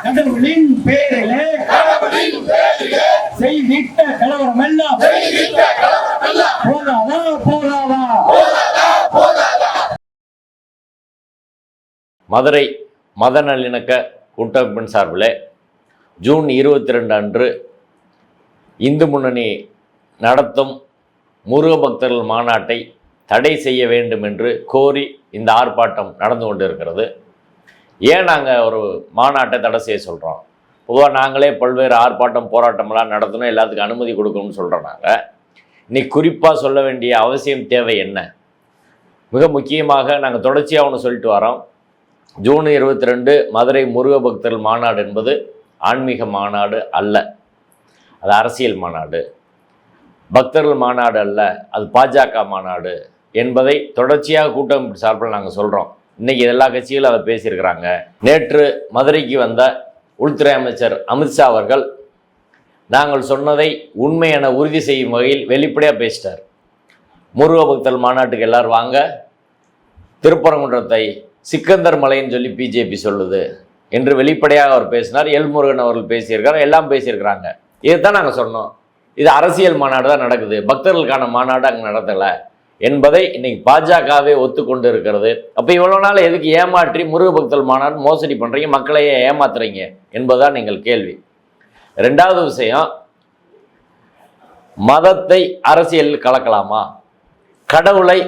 கடவுளின் பேரிலே செய்திட்ட கலவரம் எல்லாம் போதாதா போதாதா. மதுரை மத நல்லிணக்க கூட்டமைப்பின் சார்பில் ஜூன் 22 அன்று இந்து முன்னணி நடத்தும் முருக பக்தர்கள் மாநாட்டை தடை செய்ய வேண்டும் என்று கோரி இந்த ஆர்ப்பாட்டம் நடந்து கொண்டிருக்கிறது. ஏன் நாங்கள் ஒரு மாநாட்டை தடை செய்ய சொல்கிறோம்? பொதுவாக நாங்களே பல்வேறு ஆர்ப்பாட்டம் போராட்டமெல்லாம் நடத்தணும், எல்லாத்துக்கும் அனுமதி கொடுக்கணும்னு சொல்கிறோம். நாங்கள் இன்னைக்கு குறிப்பாக சொல்ல வேண்டிய அவசியம் தேவை என்ன? மிக முக்கியமாக நாங்கள் தொடர்ச்சியாக ஒன்று சொல்லிட்டு வரோம். ஜூன் 22 மதுரை முருக பக்தர்கள் மாநாடு என்பது ஆன்மீக மாநாடு அல்ல, அது அரசியல் மாநாடு. பக்தர்கள் மாநாடு அல்ல, அது பாஜக மாநாடு என்பதை தொடர்ச்சியாக கூட்டமைப்பு சார்பில் நாங்கள் சொல்கிறோம். இன்றைக்கி எல்லா கட்சிகளும் அதை பேசியிருக்கிறாங்க. நேற்று மதுரைக்கு வந்த உள்துறை அமைச்சர் அமித்ஷா அவர்கள் நாங்கள் சொன்னதை உண்மை என உறுதி செய்யும் வகையில் வெளிப்படையாக பேசிட்டார். முருக பக்தர்கள் மாநாட்டுக்கு எல்லோரும் வாங்க, திருப்பரங்குன்றத்தை சிக்கந்தர் மலைன்னு சொல்லி பிஜேபி சொல்லுது என்று வெளிப்படையாக அவர் பேசினார். எல்முருகன் அவர்கள் பேசியிருக்கார், எல்லாம் பேசியிருக்கிறாங்க. இதுதான் நாங்கள் சொன்னோம், இது அரசியல் மாநாடு தான் நடக்குது, பக்தர்களுக்கான மாநாடு அங்கே நடத்தலை என்பதை இன்னைக்கு பாஜகவே ஒத்துக்கொண்டு இருக்கிறது. அப்போ இவ்வளோ நாள் எதுக்கு ஏமாற்றி முருக பக்தர்கள் மாநாடு மோசடி பண்ணுறீங்க, மக்களையே ஏமாத்துறீங்க என்பதுதான் நீங்கள் கேள்வி. ரெண்டாவது விஷயம், மதத்தை அரசியலில் கலக்கலாமா, கடவுளை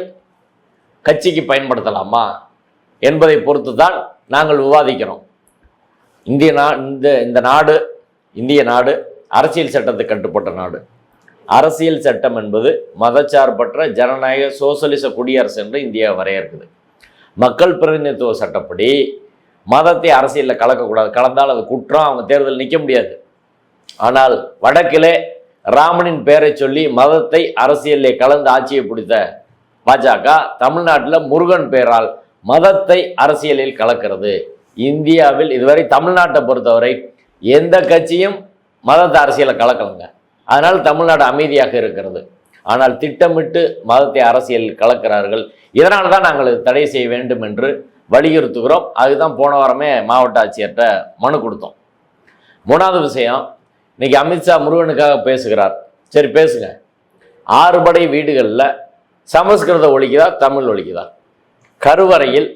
கட்சிக்கு பயன்படுத்தலாமா என்பதை பொறுத்து தான் நாங்கள் விவாதிக்கிறோம். இந்த நாடு, இந்திய நாடு அரசியல் சட்டத்துக்கு கட்டுப்பட்ட நாடு. அரசியல் சட்டம் என்பது மதச்சார்பற்ற ஜனநாயக சோசலிச குடியரசு என்று இந்தியா வரையறுக்குது. மக்கள் பிரதிநிதித்துவ சட்டப்படி மதத்தை அரசியலில் கலக்கக்கூடாது, கலந்தால் அது குற்றம், அவங்க தேர்தல் நிற்க முடியாது. ஆனால் வடக்கிலே ராமனின் பெயரை சொல்லி மதத்தை அரசியலில் கலந்து ஆட்சியை பிடித்த பாஜக தமிழ்நாட்டில் முருகன் பெயரால் மதத்தை அரசியலில் கலக்கிறது. இந்தியாவில் இதுவரை தமிழ்நாட்டை பொறுத்தவரை எந்த கட்சியும் மதத்தை அரசியலை கலக்கலைங்க. அதனால் தமிழ்நாடு அமைதியாக இருக்கிறது. ஆனால் திட்டமிட்டு மதத்தை அரசியலில் கலக்கிறார்கள். இதனால் தான் நாங்கள் தடை செய்ய வேண்டும் என்று வலியுறுத்துகிறோம். அதுதான் போன வாரமே மாவட்ட ஆட்சியர்கிட்ட மனு கொடுத்தோம். மூணாவது விஷயம், இன்னைக்கு அமித்ஷா முருகனுக்காக பேசுகிறார். சரி பேசுங்க. 6 படை வீடுகளில் சமஸ்கிருத ஒழிக்குதா, தமிழ் ஒழிக்குதா? கருவறையில்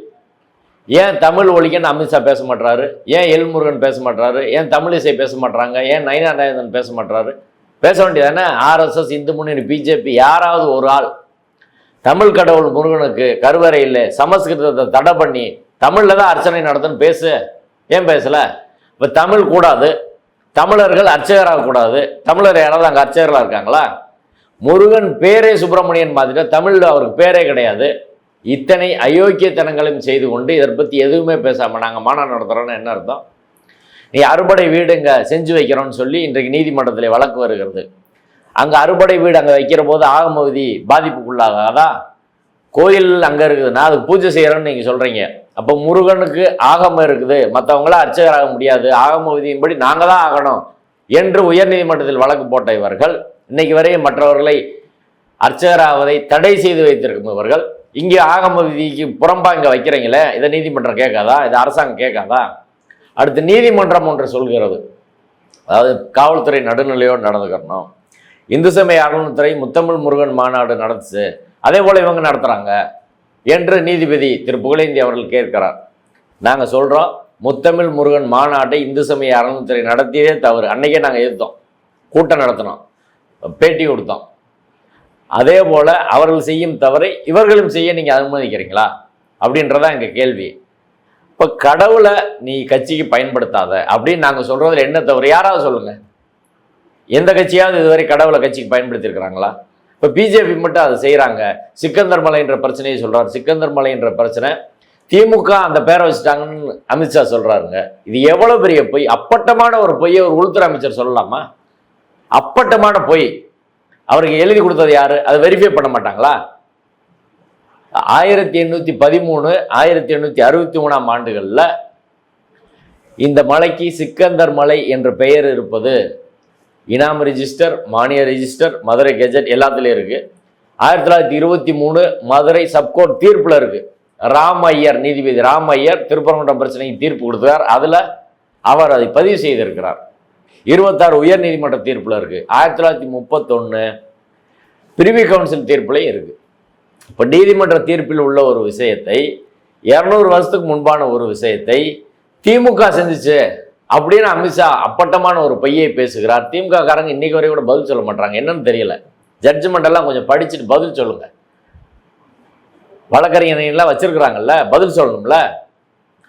ஏன் தமிழ் ஒழிக்கன்னு அமித்ஷா பேச மாட்டாரு? ஏன் எல்முருகன் பேச மாட்டாரு? ஏன் தமிழிசை பேச மாட்டாங்க? ஏன் நயினா நாகேந்திரன் பேச மாட்டாரு? பேச வேண்டியதானே? RSS, இந்து முன்னணி, பிஜேபி யாராவது ஒரு ஆள் தமிழ் கடவுள் முருகனுக்கு கருவறையில் சமஸ்கிருதத்தை தடை பண்ணி தமிழில் தான் அர்ச்சனை நடத்துன்னு பேசு. ஏன் பேசலை? இப்போ தமிழ் கூடாது, தமிழர்கள் அர்ச்சகராகக்கூடாது. தமிழர் யாராவது அங்கே அர்ச்சகர்களாக இருக்காங்களா? முருகன் பேரே சுப்பிரமணியன் மாதிரிட்டா தமிழில் அவருக்கு பேரே கிடையாது. இத்தனை அயோக்கியத்தனங்களையும் செய்து கொண்டு இதை பற்றி எதுவுமே பேசாமல் நாங்கள் மாநாடு நடத்துகிறோன்னு என்ன அர்த்தம்? நீ அறுபடை வீடு இங்கே செஞ்சு வைக்கிறோன்னு சொல்லி இன்றைக்கு நீதிமன்றத்தில் வழக்கு வருகிறது. அங்கே அறுபடை வீடு அங்கே வைக்கிற போது ஆகம விதி பாதிப்புக்குள்ளாகாதா? கோயில் அங்கே இருக்குதுன்னா அதுக்கு பூஜை செய்கிறோன்னு நீங்கள் சொல்கிறீங்க. அப்போ முருகனுக்கு ஆகமம் இருக்குது, மற்றவங்களாம் அர்ச்சகராக முடியாது, ஆகம விதியின்படி நாங்கள் தான் ஆகணும் என்று உயர்நீதிமன்றத்தில் வழக்கு போட்ட இவர்கள் இன்னைக்கு வரையும் மற்றவர்களை அர்ச்சகராவதை தடை செய்து வைத்திருக்கும் இவர்கள் இங்கே ஆகம விதிக்கு புறம்பா இங்கே வைக்கிறீங்களே, இதை நீதிமன்றம் கேட்காதா? இதை அரசாங்கம் கேட்காதா? அடுத்து நீதிமன்றம் ஒன்று சொல்கிறது, அதாவது காவல்துறை நடுநிலையோடு நடந்துக்கிறணும். இந்து சமய அறநிலையத்துறை முத்தமிழ் முருகன் மாநாடு நடத்துச்சு, அதே போல் இவங்க நடத்துகிறாங்க என்று நீதிபதி திரு புகழேந்தி அவர்கள் கேட்கிறார். நாங்கள் சொல்கிறோம், முத்தமிழ் முருகன் மாநாட்டை இந்து சமய அறநிலையத்துறை நடத்தியதே தவறு. அன்றைக்கே நாங்கள் எதிர்த்தோம், கூட்டம் நடத்தினோம், பேட்டி கொடுத்தோம். அதே போல் அவர்கள் செய்யும் தவறை இவர்களும் செய்ய நீங்கள் அனுமதிக்கிறீங்களா அப்படின்றதான் எங்கள் கேள்வி. இப்போ கடவுளை நீ கட்சிக்கு பயன்படுத்தாத அப்படின்னு நாங்கள் சொல்கிறதுல என்ன தவறு? யாராவது சொல்லுங்கள். எந்த கட்சியாவது இதுவரை கடவுளை கட்சிக்கு பயன்படுத்தியிருக்கிறாங்களா? இப்போ பிஜேபி மட்டும் அதை செய்கிறாங்க. சிக்கந்தர் மலைன்ற பிரச்சனையை சொல்கிறார். சிக்கந்தர் மலைன்ற பிரச்சனை திமுக அந்த பேரை வச்சுட்டாங்கன்னு அமித்ஷா சொல்கிறாருங்க. இது எவ்வளோ பெரிய பொய், அப்பட்டமான ஒரு பொய்யை ஒரு உள்துறை அமைச்சர் சொல்லலாமா? அப்பட்டமான பொய். அவருக்கு எழுதி கொடுத்தது யாரு? அதை வெரிஃபை பண்ண மாட்டாங்களா? 1813, 1863 ஆண்டுகளில் இந்த மலைக்கு சிக்கந்தர் மலை என்ற பெயர் இருப்பது இனாம் ரிஜிஸ்டர், மானிய ரிஜிஸ்டர், மதுரை கெஜெட் எல்லாத்துலேயும் இருக்குது. 1923 மதுரை சப்கோர்ட் தீர்ப்பில் இருக்குது. ராம் ஐயர், நீதிபதி ராம் ஐயர் திருப்பரங்குன்றம் பிரச்சனைக்கு தீர்ப்பு கொடுத்தார். அதில் அவர் அதை பதிவு செய்திருக்கிறார். 26 உயர் நீதிமன்ற தீர்ப்பில் இருக்கு. 1931 பிரிவி கவுன்சில் தீர்ப்புலையும் இருக்கு. இப்போ நீதிமன்ற தீர்ப்பில் உள்ள ஒரு விஷயத்தை 200 வருஷத்துக்கு முன்பான ஒரு விஷயத்தை திமுக செஞ்சுச்சு அப்படின்னு அமித்ஷா அப்பட்டமான ஒரு பொய்யை பேசுகிறார். திமுக காரங்க இன்னைக்கு வரை கூட பதில் சொல்ல மாட்டாங்க. என்னன்னு தெரியல. ஜட்ஜ்மெண்ட் எல்லாம் கொஞ்சம் படிச்சுட்டு பதில் சொல்லுங்க. வழக்கறிஞர்கள்லாம் வச்சிருக்கிறாங்கல்ல, பதில் சொல்லணும்ல.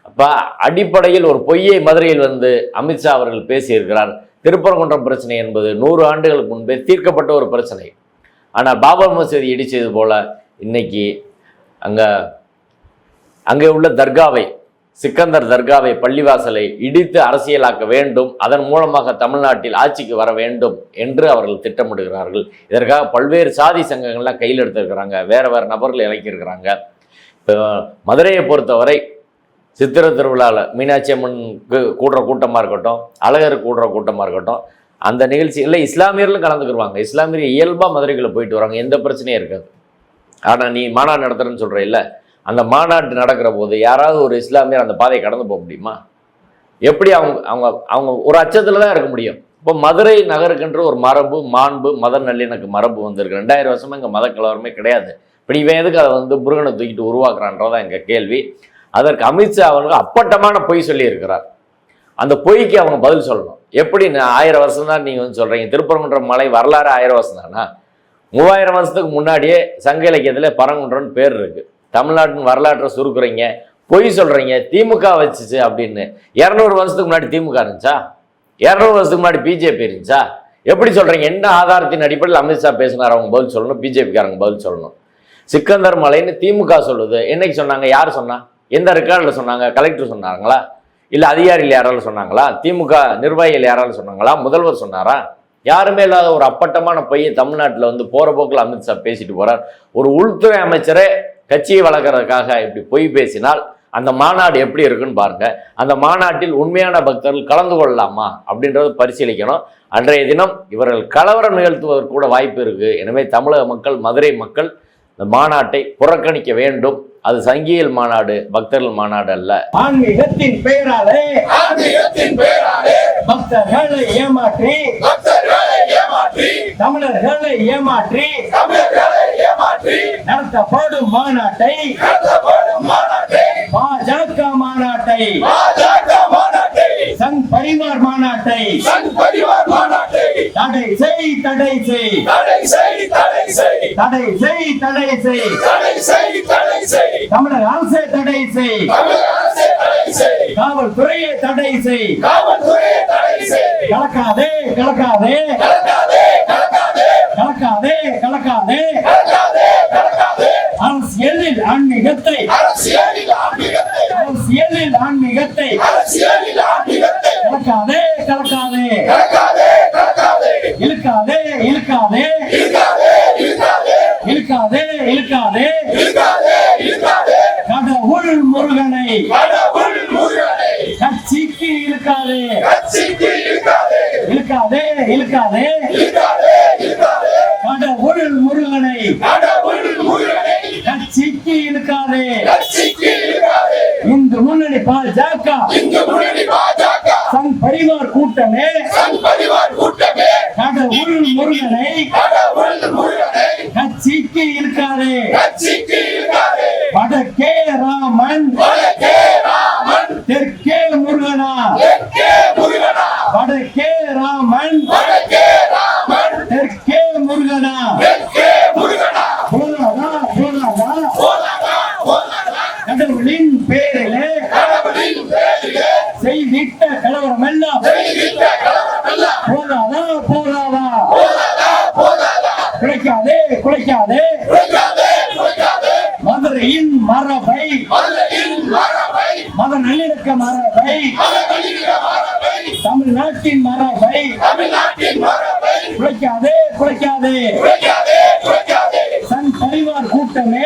அப்போ அடிப்படையில் ஒரு பொய்யை மதுரையில் வந்து அமித்ஷா அவர்கள் பேசியிருக்கிறார். திருப்பரங்குன்றம் பிரச்சனை என்பது 100 ஆண்டுகளுக்கு முன்பே தீர்க்கப்பட்ட ஒரு பிரச்சனை. ஆனால் பாபர் மசூதி இடிச்சது போல இன்னைக்கு அங்கே உள்ள தர்காவை, சிக்கந்தர் தர்காவை, பள்ளிவாசலை இடித்து அரசியலாக்க வேண்டும், அதன் மூலமாக தமிழ்நாட்டில் ஆட்சிக்கு வர வேண்டும் என்று அவர்கள் திட்டமிடுகிறார்கள். இதற்காக பல்வேறு சாதி சங்கங்கள்லாம் கையில் எடுத்திருக்கிறாங்க, வேறு வேறு நபர்கள் இறக்கியிருக்கிறாங்க. இப்போ மதுரையை பொறுத்தவரை சித்திரை திருவிழாவில் மீனாட்சி அம்மனுக்கு கூடுற கூட்டமாக இருக்கட்டும், அழகர் கூடுற கூட்டமாக இருக்கட்டும், அந்த நிகழ்ச்சிகளில் இஸ்லாமியர்களும் கலந்துக்குருவாங்க. இஸ்லாமியர் இயல்பாக மதுரைக்குள்ளே போயிட்டு வராங்க, எந்த பிரச்சனையும் இருக்காது. ஆனால் நீ மாநாடு நடத்துறேன்னு சொல்கிற இல்லை, அந்த மாநாட்டு நடக்கிற போது யாராவது ஒரு இஸ்லாமியர் அந்த பாதையை கடந்து போக முடியுமா? எப்படி அவங்க அவங்க அவங்க ஒரு அச்சத்தில் தான் இருக்க முடியும். இப்போ மதுரை நகருக்கென்று ஒரு மரபு, மாண்பு, மத நல்லிணக்கு மரபு வந்திருக்கு. 2000 வருஷமாக இங்கே மத கலவரமே கிடையாது. இப்படி இவன் எதுக்கு அதை வந்து முருகனை தூக்கிட்டு உருவாக்குறான்றதான் எங்கள் கேள்வி. அதற்கு அமித்ஷா அவர்கள் அப்பட்டமான பொய் சொல்லியிருக்கிறார். அந்த பொய்க்கு அவங்க பதில் சொல்லணும். எப்படி 1000 வருஷம் தான் நீங்கள் வந்து சொல்கிறீங்க? திருப்பரங்குன்றம் மலை வரலாறு 1000 வருஷம் தானா? 3000 வருஷத்துக்கு முன்னாடியே சங்க இலக்கியத்தில் பரங்குன்றம்னு பேர் இருக்குது. தமிழ்நாட்டின் வரலாற்றை சுருக்குறீங்க, பொய் சொல்கிறீங்க, திமுக வச்சுச்சு அப்படின்னு. 200 வருஷத்துக்கு முன்னாடி திமுக இருந்துச்சா? 200 வருஷத்துக்கு முன்னாடி பிஜேபி இருந்துச்சா? எப்படி சொல்கிறீங்க? என்ன ஆதாரத்தின் அடிப்படையில் அமித்ஷா பேசினார்? அவங்க பதில் சொல்லணும், பிஜேபிக்காரங்க பதில் சொல்லணும். சிக்கந்தர் மலைன்னு திமுக சொல்லுது. என்னைக்கு சொன்னாங்க? யார் சொன்னா? எந்த ரெக்கார்டில் சொன்னாங்க? கலெக்டர் சொன்னாங்களா? இல்லை அதிகாரிகள் யாராலும் சொன்னாங்களா? திமுக நிர்வாகிகள் யாராலும் சொன்னாங்களா? முதல்வர் சொன்னாரா? யாருமே இல்லாத ஒரு அப்பட்டமான பொய்யை தமிழ்நாட்டில் வந்து போகிற போக்கில் அமித்ஷா பேசிட்டு போகிறார். ஒரு உள்துறை அமைச்சரே கட்சியை வளர்க்கறதுக்காக இப்படி பொய் பேசினால் அந்த மாநாடு எப்படி இருக்குன்னு பாருங்க. அந்த மாநாட்டில் உண்மையான பக்தர்கள் கலந்து கொள்ளலாமா அப்படின்றத பரிசீலிக்கணும். அன்றைய தினம் இவர்கள் கலவரம் நிகழ்த்துவதற்கு கூட வாய்ப்பு இருக்கு. எனவே தமிழக மக்கள், மதுரை மக்கள் இந்த மாநாட்டை புறக்கணிக்க வேண்டும். அது சங்கியல் மாநாடு, பக்தர்கள் மாநாடு அல்ல. ஆன்மீகத்தின் பெயராலே பக்தர்களை ஏமாற்றி தமிழர்களை ஏமாற்றி நடத்தப்படும் மாநாட்டை, பாஜக மாநாட்டை, சங் பரிவார் மாநாட்டை தடை செய், தடை செய், தடை செய், தடை செய், தமிழக அரசை தடை செய், காவல்துறையை தடை செய், கலக்காதே, கலக்காதே, கலக்காதே, கலக்காதே, அரசியலில் ஆன்மீகத்தை, அரசியலில் ஆன்மீகத்தை கலக்காதே, கலக்காதே, இழுக்காதே, இழுக்காதே, இழுக்காதே, இழுக்காதே, கடவுள் முருகனை கட்சிக்கு இழுக்காதே, இழுக்காதே, இழுக்காதே, கடவுள் முருகனை கட்சிக்கு இழுக்காதே. இந்து முன்னணி பாஜக சங் பரிவார் கூட்டமே கடவுள் முருகனை கட்சிக்கு இழுக்காதே. வடக்கே ராமன், தெற்கே முருகனா, வடக்கே ராமன், தெற்கே முருகனா, போதாதா, போதாதா, கடவுளின் பேரிலே செய்திட்ட கலவரம் எல்லாம் போதாதா, போதாதா, குலைக்காதே, குலைக்காதே, மதுரையின் மரபை, மத நல்லிணக்க மரபை, தமிழ்நாட்டின் மரபை குலைக்காதே, குலைக்காதே, சங் பரிவார் கூட்டமே,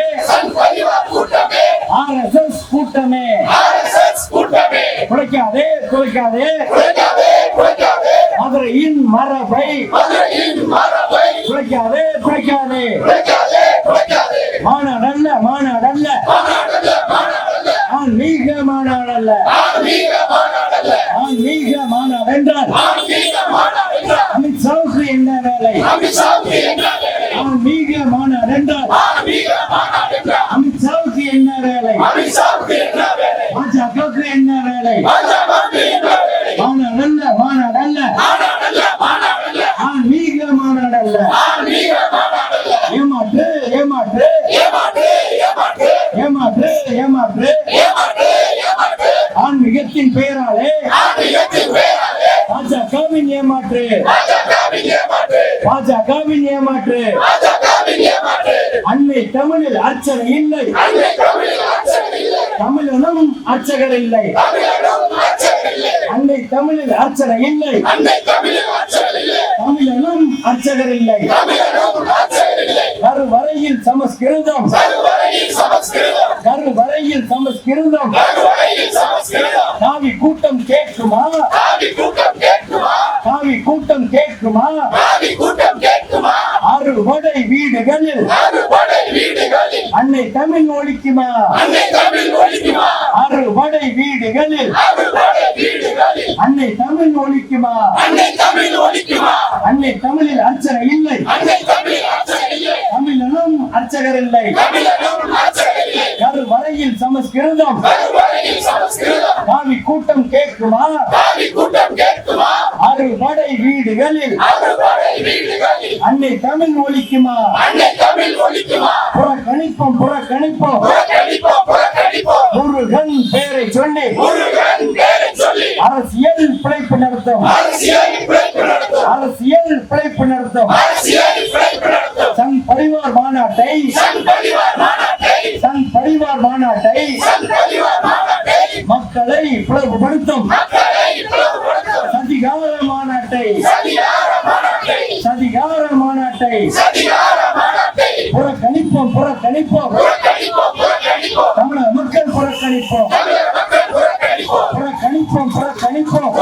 RSS கூட்டமே குலைக்காதே, குலைக்காதே, மதுரையின் மரபை குலைக்காதே, குலைக்காதே, மாநாடல்ல, மாநாடல்ல, ஆன்மீக மாநாடு அல்ல. ஆன்மீக மாநாடு என்றால் அமித்ஷாவுக்கு என்ன வேலை? ஆன்மீக மாநாடு என்றால் அமித்ஷாவுக்கு என்ன வேலை? பாஜகவுக்கு என்ன வேலை? மாநாடு அல்ல, மாநாடு அல்ல, ஆன்மீக மாநாடு அல்ல. ஏமாற்று ஏமாற்று ஏமாற்று ஏமாற்று ஆன்மீகத்தின் பெயராலே பாஜகவின் ஏமாற்று, பாஜகவின் ஏமாற்று. அன்னை தமிழில் அர்ச்சனை இல்லை, தமிழனும் அர்ச்சகர் இல்லை. அன்னை தமிழில் அர்ச்சனை இல்லை, தமிழனும் அர்ச்சகர் இல்லை. கருவறையில் சமஸ்கிருதம், கருவறையில் சமஸ்கிருதம். காவி கூட்டம் கேட்குமா? காவி கூட்டம் கேட்குமா? அறுபடை வீடுகளில் அன்னை தமிழ் ஒலிக்குமா? அறுபடை வீடுகளில் அன்னை தமிழ் ஒலிக்குமா? அன்னை தமிழில் அர்ச்சனை இல்லை, தமிழனும் அர்ச்சகர் இல்லை. கருவறையில் சமஸ்கிருதம். காவி கூட்டம் கேட்குமா? அறுபடை வீடுகளில் அன்னை தமிழ் ஒலிக்குமா? புறக்கணிப்போம் புறக்கணிப்போம். முருகன் பெயரை சொல்லி அரசியல் பிழைப்பு நடத்தும், அரசியல் பிழைப்பு நடத்தும். சங் பரிவார் மாநாட்டை, சங் பரிவார் மாநாட்டை மக்களை பிளவுபடுத்தும் சதிகார மாநாட்டை, சதிகார மாநாட்டை புறக்கணிப்போம் புறக்கணிப்போம். தமிழக மக்கள் புறக்கணிப்போம், புறக்கணிப்போம் புறக்கணிப்போம்.